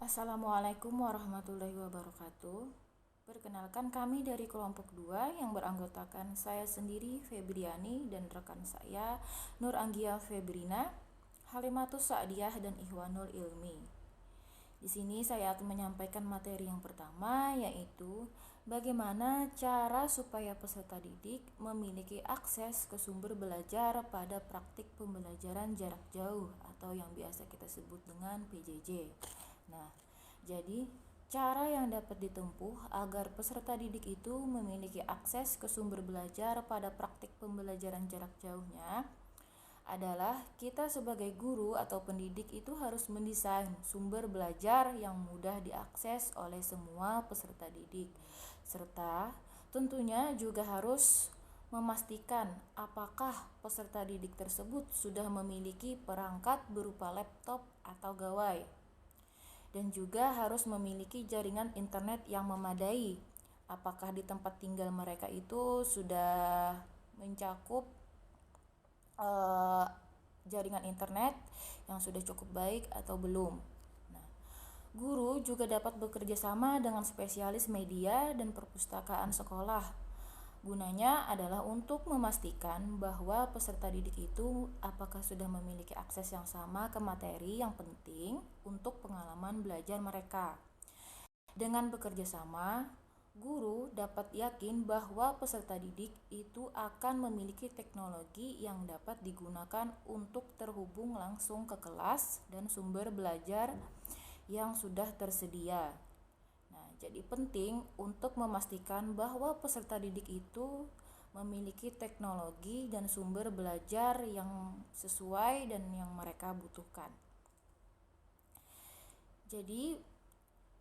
Assalamualaikum warahmatullahi wabarakatuh. Perkenalkan kami dari kelompok 2 yang beranggotakan saya sendiri Febriani dan rekan saya Nur Anggia Febrina, Halimatus Sa'diyah dan Ikhwanul Ilmi. Di sini saya akan menyampaikan materi yang pertama, yaitu bagaimana cara supaya peserta didik memiliki akses ke sumber belajar pada praktik pembelajaran jarak jauh atau yang biasa kita sebut dengan PJJ. Nah, jadi cara yang dapat ditempuh agar peserta didik itu memiliki akses ke sumber belajar pada praktik pembelajaran jarak jauhnya adalah kita sebagai guru atau pendidik itu harus mendesain sumber belajar yang mudah diakses oleh semua peserta didik, serta tentunya juga harus memastikan apakah peserta didik tersebut sudah memiliki perangkat berupa laptop atau gawai, dan juga harus memiliki jaringan internet yang memadai. Apakah di tempat tinggal mereka itu sudah mencakup jaringan internet yang sudah cukup baik atau belum. Nah, guru juga dapat bekerja sama dengan spesialis media dan perpustakaan sekolah. Gunanya adalah untuk memastikan bahwa peserta didik itu apakah sudah memiliki akses yang sama ke materi yang penting untuk pengalaman belajar mereka. Dengan bekerja sama, guru dapat yakin bahwa peserta didik itu akan memiliki teknologi yang dapat digunakan untuk terhubung langsung ke kelas dan sumber belajar yang sudah tersedia. Nah, jadi penting untuk memastikan bahwa peserta didik itu memiliki teknologi dan sumber belajar yang sesuai dan yang mereka butuhkan. Jadi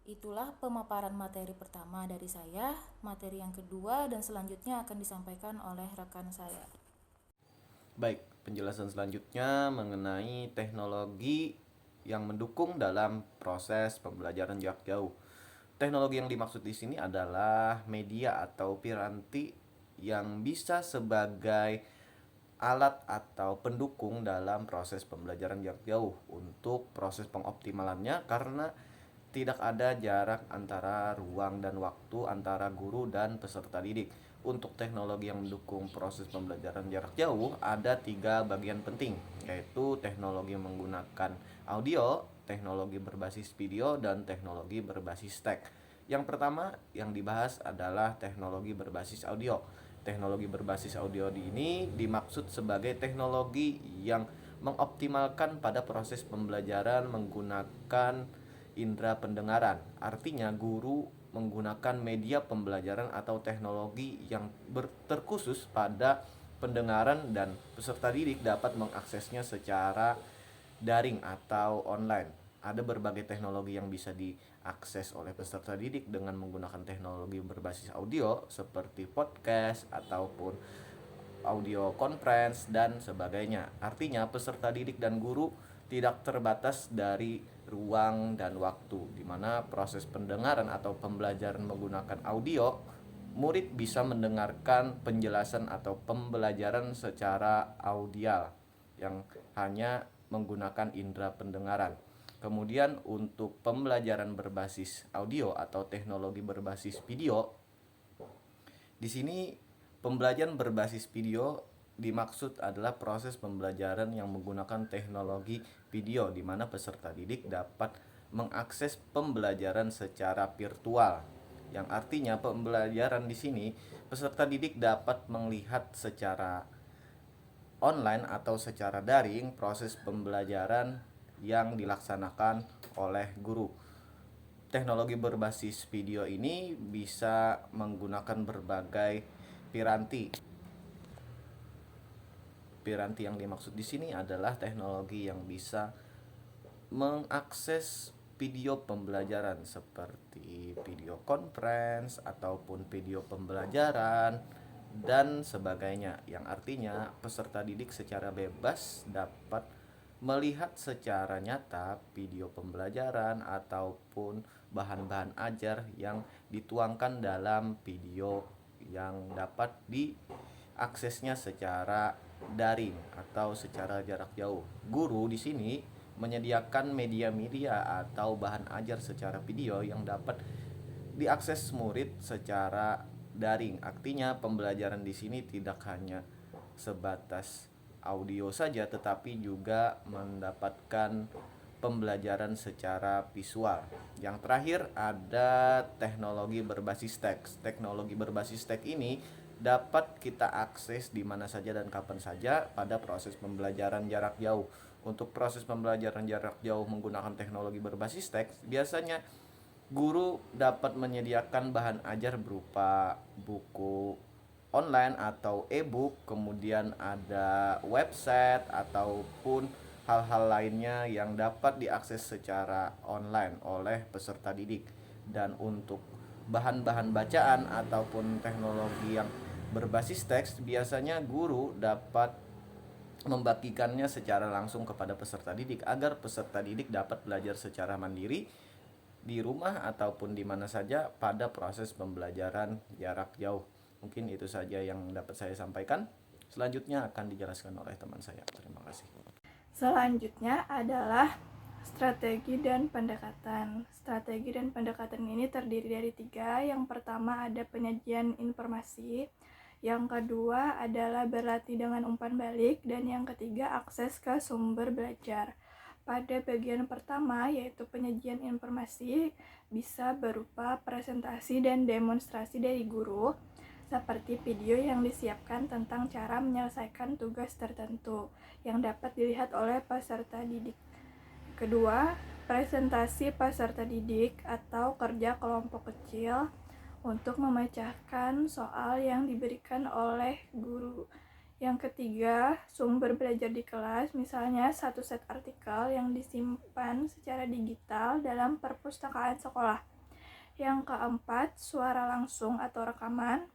itulah pemaparan materi pertama dari saya. Materi yang kedua dan selanjutnya akan disampaikan oleh rekan saya. Baik, penjelasan selanjutnya mengenai teknologi yang mendukung dalam proses pembelajaran jarak jauh. Teknologi yang dimaksud di sini adalah media atau piranti yang bisa sebagai alat atau pendukung dalam proses pembelajaran jarak jauh. Untuk proses pengoptimalannya, karena tidak ada jarak antara ruang dan waktu antara guru dan peserta didik. Untuk teknologi yang mendukung proses pembelajaran jarak jauh ada 3 bagian penting, yaitu teknologi menggunakan audio, teknologi berbasis video, dan teknologi berbasis teks. Yang pertama yang dibahas adalah teknologi berbasis audio. Teknologi berbasis audio ini dimaksud sebagai teknologi yang mengoptimalkan pada proses pembelajaran menggunakan indera pendengaran. Artinya guru menggunakan media pembelajaran atau teknologi yang terkhusus pada pendengaran dan peserta didik dapat mengaksesnya secara daring atau online. Ada berbagai teknologi yang bisa diakses oleh peserta didik dengan menggunakan teknologi berbasis audio seperti podcast ataupun audio conference dan sebagainya. Artinya peserta didik dan guru tidak terbatas dari ruang dan waktu, di mana proses pendengaran atau pembelajaran menggunakan audio, murid bisa mendengarkan penjelasan atau pembelajaran secara audial yang hanya menggunakan indera pendengaran. Kemudian untuk pembelajaran berbasis audio atau teknologi berbasis video, di sini pembelajaran berbasis video dimaksud adalah proses pembelajaran yang menggunakan teknologi video di mana peserta didik dapat mengakses pembelajaran secara virtual. Yang artinya pembelajaran di sini peserta didik dapat melihat secara online atau secara daring proses pembelajaran yang dilaksanakan oleh guru. Teknologi berbasis video ini bisa menggunakan berbagai piranti. Piranti yang dimaksud di sini adalah teknologi yang bisa mengakses video pembelajaran seperti video conference ataupun video pembelajaran dan sebagainya, yang artinya peserta didik secara bebas dapat melihat secara nyata video pembelajaran ataupun bahan-bahan ajar yang dituangkan dalam video yang dapat diaksesnya secara daring atau secara jarak jauh. Guru di sini menyediakan media-media atau bahan ajar secara video yang dapat diakses murid secara daring. Artinya pembelajaran di sini tidak hanya sebatas audio saja, tetapi juga mendapatkan pembelajaran secara visual. Yang terakhir ada teknologi berbasis teks. Teknologi berbasis teks ini dapat kita akses di mana saja dan kapan saja pada proses pembelajaran jarak jauh. Untuk proses pembelajaran jarak jauh menggunakan teknologi berbasis teks, biasanya guru dapat menyediakan bahan ajar berupa buku online atau e-book, kemudian ada website ataupun hal-hal lainnya yang dapat diakses secara online oleh peserta didik. Dan untuk bahan-bahan bacaan ataupun teknologi yang berbasis teks, biasanya guru dapat membagikannya secara langsung kepada peserta didik agar peserta didik dapat belajar secara mandiri di rumah ataupun di mana saja pada proses pembelajaran jarak jauh. Mungkin itu saja yang dapat saya sampaikan. Selanjutnya akan dijelaskan oleh teman saya. Terima kasih. Selanjutnya adalah strategi dan pendekatan. Strategi dan pendekatan ini terdiri dari 3. Yang pertama ada penyajian informasi, yang kedua adalah berlatih dengan umpan balik, dan yang ketiga akses ke sumber belajar. Pada bagian pertama, yaitu penyajian informasi, bisa berupa presentasi dan demonstrasi dari guru, seperti video yang disiapkan tentang cara menyelesaikan tugas tertentu yang dapat dilihat oleh peserta didik. Kedua, presentasi peserta didik atau kerja kelompok kecil untuk memecahkan soal yang diberikan oleh guru. Yang ketiga, sumber belajar di kelas, misalnya satu set artikel yang disimpan secara digital dalam perpustakaan sekolah. Yang keempat, suara langsung atau rekaman,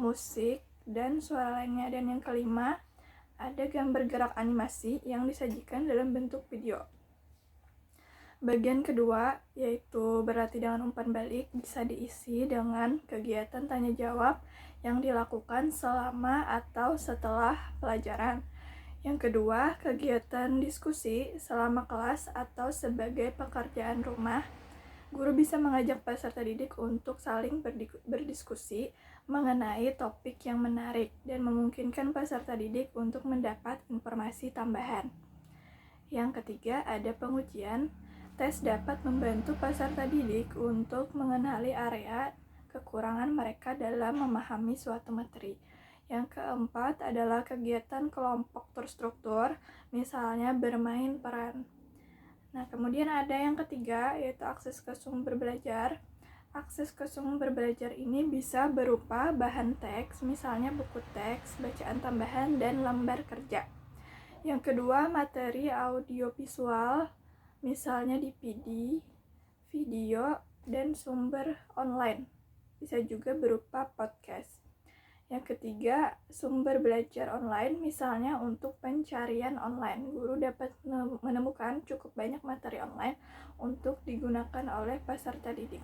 musik, dan suara lainnya. Dan yang kelima, ada gambar gerak animasi yang disajikan dalam bentuk video. Bagian kedua, yaitu berlatih dengan umpan balik, bisa diisi dengan kegiatan tanya jawab yang dilakukan selama atau setelah pelajaran. Yang kedua, kegiatan diskusi selama kelas atau sebagai pekerjaan rumah. Guru bisa mengajak peserta didik untuk saling berdiskusi mengenai topik yang menarik dan memungkinkan peserta didik untuk mendapat informasi tambahan. Yang ketiga, ada pengujian. Tes dapat membantu peserta didik untuk mengenali area kekurangan mereka dalam memahami suatu materi. Yang keempat adalah kegiatan kelompok terstruktur, misalnya bermain peran. Nah, kemudian ada yang ketiga, yaitu akses ke sumber belajar. Akses ke sumber belajar ini bisa berupa bahan teks, misalnya buku teks, bacaan tambahan, dan lembar kerja. Yang kedua, materi audiovisual, misalnya DVD, video, dan sumber online. Bisa juga berupa podcast. Yang ketiga, sumber belajar online, misalnya untuk pencarian online. Guru dapat menemukan cukup banyak materi online untuk digunakan oleh peserta didik.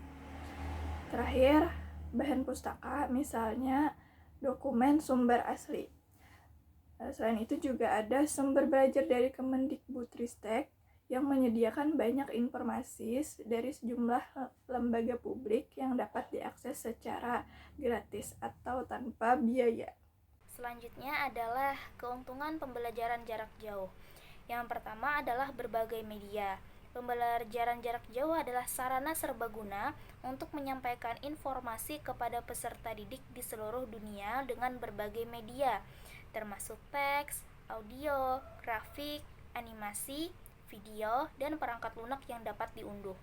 Terakhir, bahan pustaka, misalnya dokumen sumber asli. Selain itu juga ada sumber belajar dari Kemendikbudristek yang menyediakan banyak informasi dari sejumlah lembaga publik yang dapat diakses secara gratis atau tanpa biaya. Selanjutnya adalah keuntungan pembelajaran jarak jauh. Yang pertama adalah berbagai media. Pembelajaran jarak jauh adalah sarana serbaguna untuk menyampaikan informasi kepada peserta didik di seluruh dunia dengan berbagai media, termasuk teks, audio, grafik, animasi, video, dan perangkat lunak yang dapat diunduh.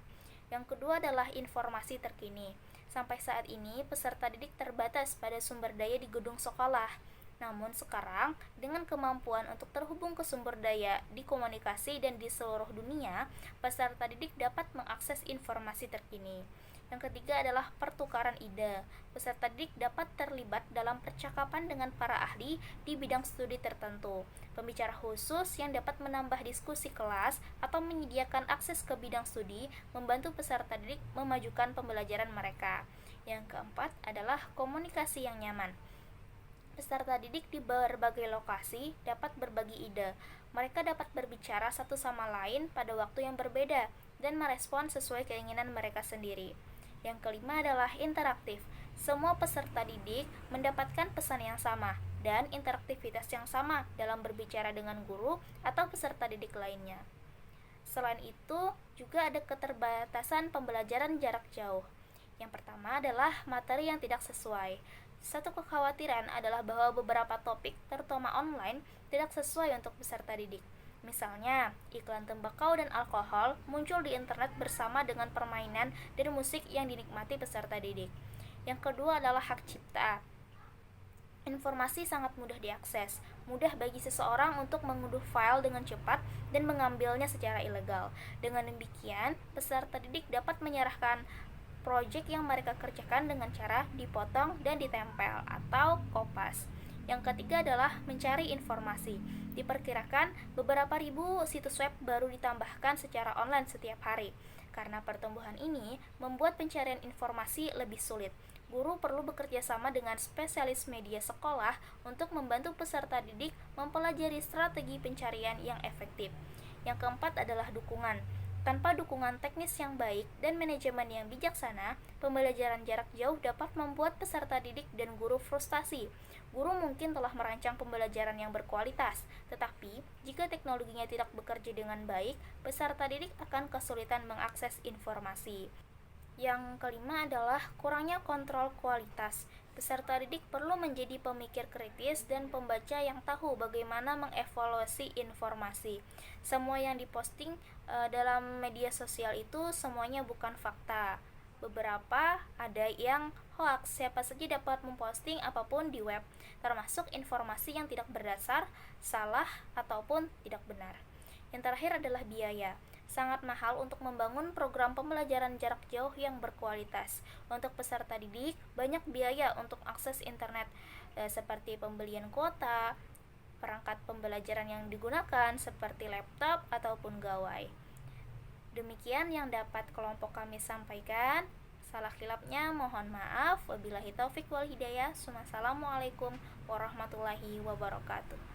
Yang kedua adalah informasi terkini. Sampai saat ini, peserta didik terbatas pada sumber daya di gedung sekolah. Namun sekarang, dengan kemampuan untuk terhubung ke sumber daya di komunikasi dan di seluruh dunia, peserta didik dapat mengakses informasi terkini. Yang ketiga adalah pertukaran ide. Peserta didik dapat terlibat dalam percakapan dengan para ahli di bidang studi tertentu, pembicara khusus yang dapat menambah diskusi kelas atau menyediakan akses ke bidang studi, membantu peserta didik memajukan pembelajaran mereka. Yang keempat adalah komunikasi yang nyaman. Peserta didik di berbagai lokasi dapat berbagi ide. Mereka dapat berbicara satu sama lain pada waktu yang berbeda dan merespon sesuai keinginan mereka sendiri. Yang kelima adalah interaktif. Semua peserta didik mendapatkan pesan yang sama dan interaktivitas yang sama dalam berbicara dengan guru atau peserta didik lainnya. Selain itu, juga ada keterbatasan pembelajaran jarak jauh. Yang pertama adalah materi yang tidak sesuai. Satu kekhawatiran adalah bahwa beberapa topik, terutama online, tidak sesuai untuk peserta didik. Misalnya, iklan tembakau dan alkohol muncul di internet bersama dengan permainan dan musik yang dinikmati peserta didik. Yang kedua adalah hak cipta. Informasi sangat mudah diakses, mudah bagi seseorang untuk mengunduh file dengan cepat dan mengambilnya secara ilegal. Dengan demikian, peserta didik dapat menyerahkan proyek yang mereka kerjakan dengan cara dipotong dan ditempel atau kopas. Yang ketiga adalah mencari informasi. Diperkirakan beberapa ribu situs web baru ditambahkan secara online setiap hari. Karena pertumbuhan ini membuat pencarian informasi lebih sulit. Guru perlu bekerja sama dengan spesialis media sekolah untuk membantu peserta didik mempelajari strategi pencarian yang efektif. Yang keempat adalah dukungan. Tanpa dukungan teknis yang baik dan manajemen yang bijaksana, pembelajaran jarak jauh dapat membuat peserta didik dan guru frustasi. Guru mungkin telah merancang pembelajaran yang berkualitas, tetapi jika teknologinya tidak bekerja dengan baik, peserta didik akan kesulitan mengakses informasi. Yang kelima adalah kurangnya kontrol kualitas. Peserta didik perlu menjadi pemikir kritis dan pembaca yang tahu bagaimana mengevaluasi informasi. Semua yang diposting dalam media sosial itu semuanya bukan fakta. Beberapa ada yang hoax, siapa saja dapat memposting apapun di web, termasuk informasi yang tidak berdasar, salah, ataupun tidak benar. Yang terakhir adalah biaya. Sangat mahal untuk membangun program pembelajaran jarak jauh yang berkualitas. Untuk peserta didik, banyak biaya untuk akses internet, seperti pembelian kuota, perangkat pembelajaran yang digunakan seperti laptop ataupun gawai. Demikian yang dapat kelompok kami sampaikan. Salah khilafnya mohon maaf. Wabillahi taufik wal hidayah. Assalamualaikum warahmatullahi wabarakatuh.